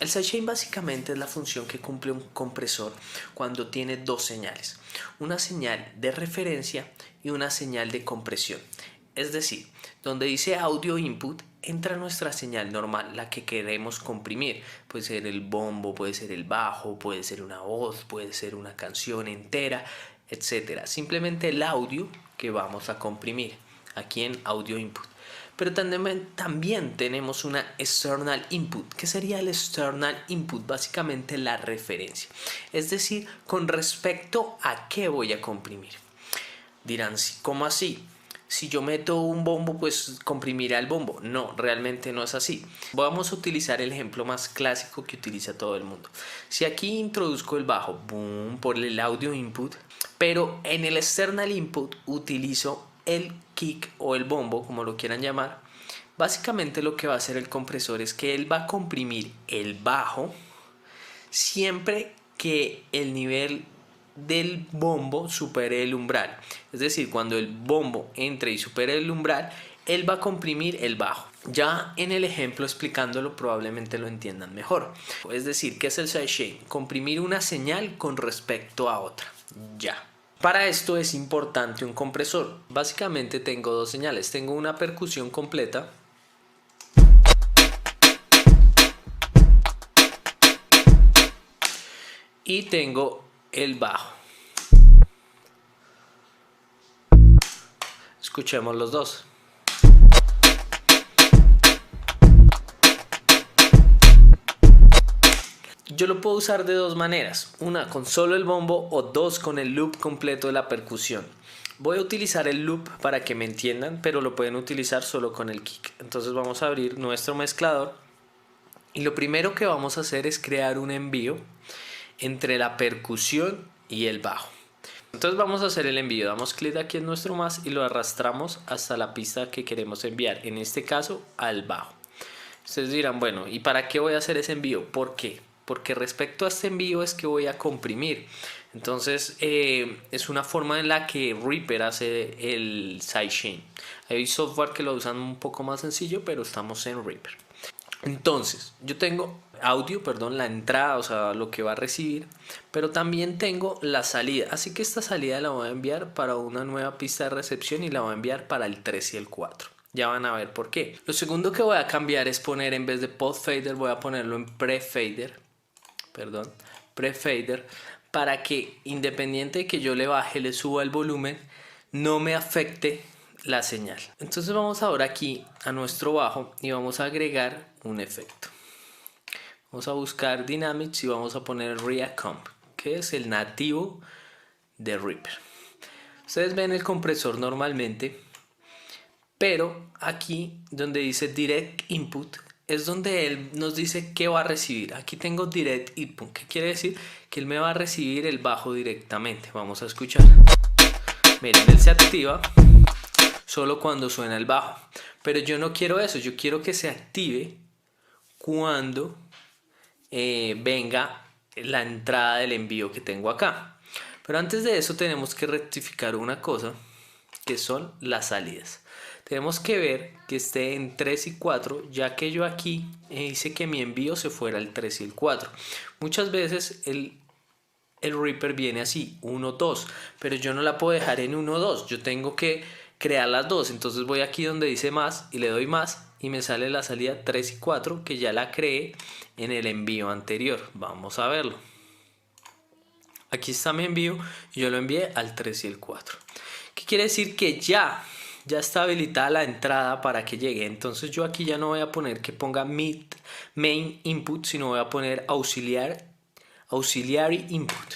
El sidechain básicamente es la función que cumple un compresor cuando tiene dos señales, una señal de referencia y una señal de compresión. Es decir, donde dice audio input entra nuestra señal normal, la que queremos comprimir. Puede ser el bombo, puede ser el bajo, puede ser una voz, puede ser una canción entera, etcétera. Simplemente el audio que vamos a comprimir aquí en audio input. Pero también tenemos una external input. ¿Qué sería el external input? Básicamente la referencia. Es decir, con respecto a qué voy a comprimir. Dirán, ¿cómo así? Si yo meto un bombo, pues comprimirá el bombo. No, realmente no es así. Vamos a utilizar el ejemplo más clásico que utiliza todo el mundo. Si aquí introduzco el bajo, boom, por el audio input, pero en el external input utilizo el kick o el bombo, como lo quieran llamar, básicamente lo que va a hacer el compresor es que él va a comprimir el bajo siempre que el nivel del bombo supere el umbral. Es decir, cuando el bombo entre y supere el umbral, él va a comprimir el bajo. Ya en el ejemplo explicándolo probablemente lo entiendan mejor. Es decir, ¿qué es el sidechain? Comprimir una señal con respecto a otra. Ya. Para esto es importante un compresor. Básicamente tengo dos señales. Tengo una percusión completa y tengo el bajo. Escuchemos los dos. Yo lo puedo usar de dos maneras, una con solo el bombo o dos con el loop completo de la percusión. Voy a utilizar el loop para que me entiendan, pero lo pueden utilizar solo con el kick. Entonces vamos a abrir nuestro mezclador y lo primero que vamos a hacer es crear un envío entre la percusión y el bajo. Entonces vamos a hacer el envío, damos clic aquí en nuestro más y lo arrastramos hasta la pista que queremos enviar, en este caso al bajo. Ustedes dirán, bueno, ¿y para qué voy a hacer ese envío? ¿Por qué? Porque respecto a este envío es que voy a comprimir. Entonces es una forma en la que Reaper hace el sidechain. Hay software que lo usan un poco más sencillo, pero estamos en Reaper. Entonces yo tengo audio, perdón, la entrada, o sea, lo que va a recibir, pero también tengo la salida. Así que esta salida la voy a enviar para una nueva pista de recepción y la voy a enviar para el 3 y el 4. Ya van a ver por qué. Lo segundo que voy a cambiar es poner, en vez de post fader, voy a ponerlo en pre-fader. Pre-fader, para que independiente de que yo le baje, le suba el volumen, no me afecte la señal. Entonces vamos ahora aquí a nuestro bajo y vamos a agregar un efecto. Vamos a buscar Dynamics y vamos a poner Reacomp, que es el nativo de Reaper. Ustedes ven el compresor normalmente, pero aquí donde dice Direct Input es donde él nos dice qué va a recibir. Aquí tengo Direct Input, que quiere decir que él me va a recibir el bajo directamente. Vamos a escuchar. Miren, él se activa solo cuando suena el bajo, pero yo no quiero eso. Yo quiero que se active cuando venga la entrada del envío que tengo acá. Pero antes de eso tenemos que rectificar una cosa, que son las salidas. Tenemos que ver que esté en 3 y 4, ya que yo aquí hice que mi envío se fuera al 3 y el 4. Muchas veces el Reaper viene así, 1, 2, pero yo no la puedo dejar en 1, 2. Yo tengo que crear las dos. Entonces voy aquí donde dice más y le doy más y me sale la salida 3 y 4, que ya la creé en el envío anterior. Vamos a verlo. Aquí está mi envío y yo lo envié al 3 y el 4. ¿Qué quiere decir? Que ya está habilitada la entrada para que llegue. Entonces yo aquí ya no voy a poner que ponga main input, sino voy a poner auxiliary input.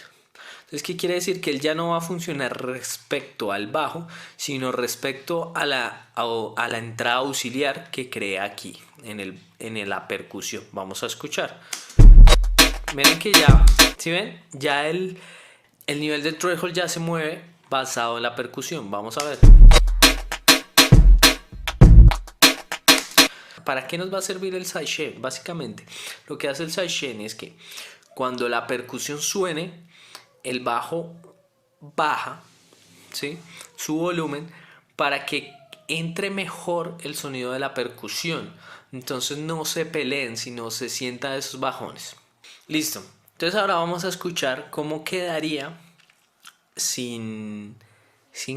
Entonces, ¿qué quiere decir? Que él ya no va a funcionar respecto al bajo, sino respecto a la entrada auxiliar que crea aquí en la percusión. Vamos a escuchar. Miren que ya, ¿sí ven? Ya el nivel del threshold ya se mueve basado en la percusión. Vamos a ver. ¿Para qué nos va a servir el sidechain? Básicamente, lo que hace el sidechain es que cuando la percusión suene, el bajo baja, ¿sí?, su volumen para que entre mejor el sonido de la percusión. Entonces no se peleen, sino se sienta esos bajones. Listo. Entonces ahora vamos a escuchar cómo quedaría sin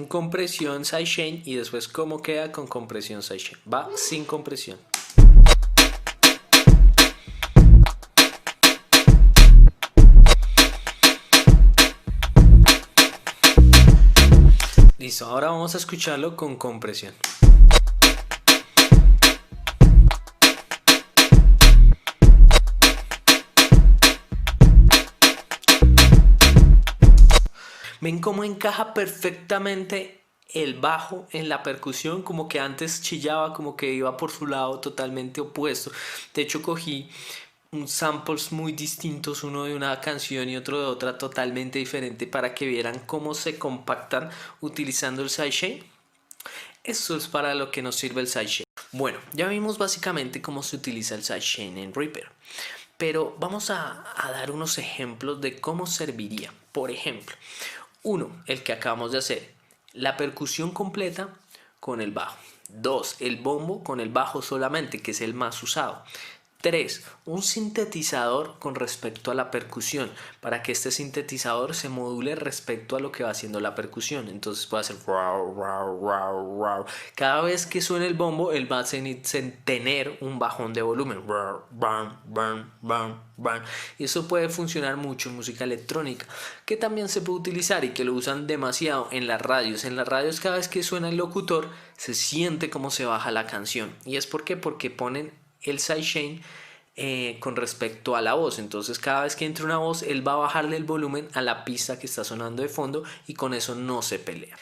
compresión sidechain y después cómo queda con compresión sidechain. Va sin compresión. Listo, ahora vamos a escucharlo con compresión. ¿Ven cómo encaja perfectamente el bajo en la percusión? Como que antes chillaba, como que iba por su lado totalmente opuesto. De hecho, cogí samples muy distintos, uno de una canción y otro de otra totalmente diferente, para que vieran cómo se compactan utilizando el sidechain. Eso es para lo que nos sirve el sidechain. Bueno, ya vimos básicamente cómo se utiliza el sidechain en Reaper, pero vamos a dar unos ejemplos de cómo serviría. Por ejemplo, uno, el que acabamos de hacer, la percusión completa con el bajo. 2, el bombo con el bajo solamente, que es el más usado. 3, un sintetizador con respecto a la percusión, para que este sintetizador se module respecto a lo que va haciendo la percusión. Entonces puede hacer cada vez que suene el bombo, él va a tener un bajón de volumen. Y eso puede funcionar mucho en música electrónica, que también se puede utilizar y que lo usan demasiado en las radios. En las radios, cada vez que suena el locutor, se siente como se baja la canción. ¿Y es por qué? Porque ponen el sidechain con respecto a la voz. Entonces cada vez que entre una voz, él va a bajarle el volumen a la pista que está sonando de fondo y con eso no se pelea.